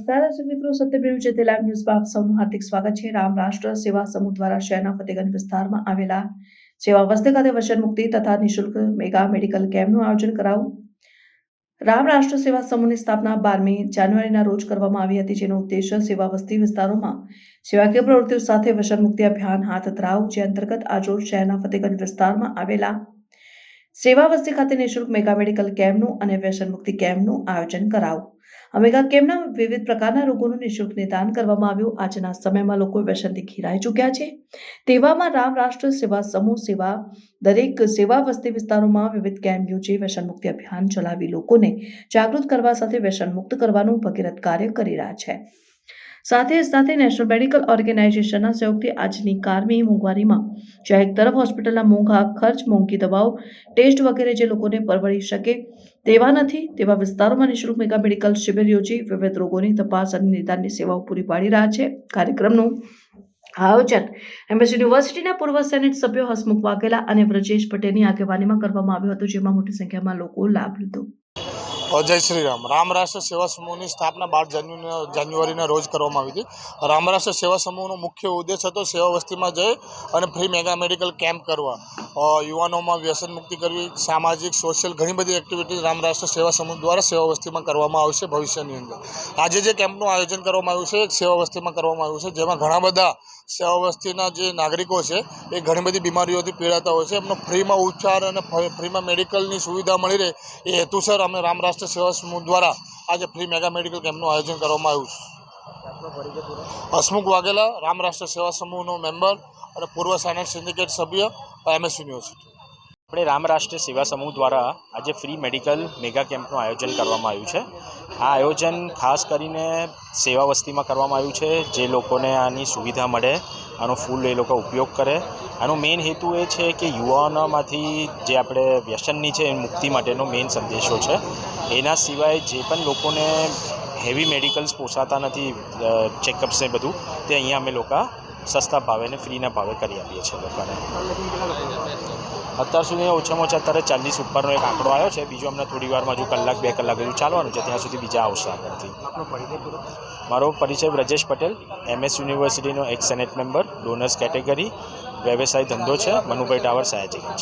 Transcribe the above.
નમસ્કાર દર્શક મિત્રો, સત્યપ્રેમ છે લાઈવ ન્યૂઝમાં આપ સૌનું હાર્દિક સ્વાગત છે। રામ રાષ્ટ્ર સેવા સમૂહ દ્વારા શહેરના ફતેગંજ વિસ્તારમાં આવેલા સેવા વસ્તી ખાતે વ્યસન મુક્તિ તથા નિઃશુલ્ક મેગા મેડિકલ કેમ્પનું આયોજન કરાયું। રામ રાષ્ટ્ર સેવા સમૂહની સ્થાપના 12મી જાન્યુઆરીના રોજ કરવામાં આવી હતી, જેનો ઉદ્દેશ્ય સેવા વસ્તી વિસ્તારોમાં સેવાકીય પ્રવૃત્તિઓ સાથે વ્યસન મુક્તિ અભિયાન હાથ ધરાવવું, જે અંતર્ગત આજરોજ શહેરના ફતેગંજ વિસ્તારમાં આવેલા સેવા વસ્તી ખાતે નિઃશુલ્ક મેગા મેડિકલ કેમ્પનું અને વ્યસન મુક્તિ કેમ્પનું આયોજન કરાયું। આ મેગા કેમ્પના વિવિધ પ્રકારના રોગોનું નિઃશુલ્ક નિદાન કરવામાં આવ્યું। આજના સમયમાં લોકો વ્યસનથી ઘેરાઈ ચૂક્યા છે, તેવામાં રામ રાષ્ટ્ર સેવા સમૂહ સેવા દરેક સેવા વસ્તી વિસ્તારોમાં વિવિધ કેમ્પ યોજી વ્યસન મુક્તિ અભિયાન ચલાવી લોકોને જાગૃત કરવા સાથે વ્યસન મુક્ત કરવાનું ભગીરથ કાર્ય કરી રહ્યા છે। સાથે નેશનલ મેડિકલ ઓર્ગેનાઇઝેશનના સહયોગથી આજની કારમી મોંઘવારીમાં જ્યાં એક તરફ હોસ્પિટલના મોંઘા ખર્ચ, મોંઘી દવાઓ, ટેસ્ટ વગેરે જે લોકોને પરવડી શકે તેવા નથી, તેવા વિસ્તારોમાં નિઃશુલ્ક મેગા મેડિકલ શિબિર યોજી વિવિધ રોગોની તપાસ અને નિદાનની સેવાઓ પૂરી પાડી રહ્યા છે। કાર્યક્રમનું આયોજન એમએસ યુનિવર્સિટીના પૂર્વ સેનેટ સભ્યો હસમુખ વાઘેલા અને વ્રજેશ પટેલની આગેવાનીમાં કરવામાં આવ્યું હતું, જેમાં મોટી સંખ્યામાં લોકો લાભ લીધો। જય શ્રી રામ। રામ રાષ્ટ્ર સેવા સમૂહની સ્થાપના 12 જાન્યુઆરીના રોજ કરવામાં આવી હતી। રામ રાષ્ટ્ર સેવા સમૂહનો મુખ્ય ઉદ્દેશ હતો સેવા વસ્તીમાં જઈ અને ફ્રી મેગા મેડિકલ કેમ્પ કરવા, યુવાનોમાં વ્યસન મુક્તિ કરવી, સામાજિક સોશિયલ ઘણી બધી એક્ટિવિટી રામ રાષ્ટ્ર સેવા સમૂહ દ્વારા સેવા વસ્તીમાં કરવામાં આવશે ભવિષ્યની અંદર। આજે જે કેમ્પનું આયોજન કરવામાં આવ્યું છે, એક સેવા વસ્તીમાં કરવામાં આવ્યું છે, જેમાં ઘણા બધા સેવા વસ્તીના જે નાગરિકો છે એ ઘણી બધી બીમારીઓથી પીડાતા હોય છે, એમનો ફ્રીમાં ઉપચાર અને ફ્રીમાં મેડિકલની સુવિધા મળી રહે એ હેતુસર અમે રામ રાષ્ટ્ર સેવા સમૂહ દ્વારા આજે ફ્રી મેગા મેડિકલ કેમ્પનું આયોજન કરવામાં આવ્યું છે। હસમુખ વાઘેલા, રામ રાષ્ટ્ર સેવા સમૂહનો મેમ્બર અને પૂર્વ સેનેટ સિન્ડિકેટ સભ્ય, એમએસ યુનિવર્સિટી। આપણે રામ રાષ્ટ્ર સેવા સમૂહ દ્વારા આજે ફ્રી મેડિકલ મેગા કેમ્પનું આયોજન કરવામાં આવ્યું છે। આ આયોજન ખાસ કરીને સેવા વસ્તીમાં કરવામાં આવ્યું છે, જે લોકોને આની સુવિધા મળે, આનો ફૂલ એ લોકો ઉપયોગ કરે। આનો મેઇન હેતુ એ છે કે યુવાનોમાંથી જે આપણે વ્યસનની છે એ મુક્તિ માટેનો મેઇન સંદેશો છે। એના સિવાય જે પણ લોકોને હેવી મેડિકલ્સ પોસાતા નથી, ચેકઅપ્સ ને બધું, તે અહીંયા અમે લોકો સસ્તા ભાવે ને ફ્રીના ભાવે કરી આપીએ છીએ લોકોને। અત્યાર સુધી ઓછામાં ઓછા અત્યારે 40 ઉપરનો એક આંકડો આવ્યો છે। બીજું અમને થોડી વારમાં હજુ કલાક 2 કલાક હજુ ચાલવાનું છે, ત્યાં સુધી બીજા આવશે આગળથી। મારો પરિચય વ્રજેશ પટેલ, એમએસ યુનિવર્સિટીનો એક સેનેટ મેમ્બર, ડોનર્સ કેટેગરી, વ્યવસાય ધંધો છે, મનુભાઈ ટાવર, સયાજીગંજ।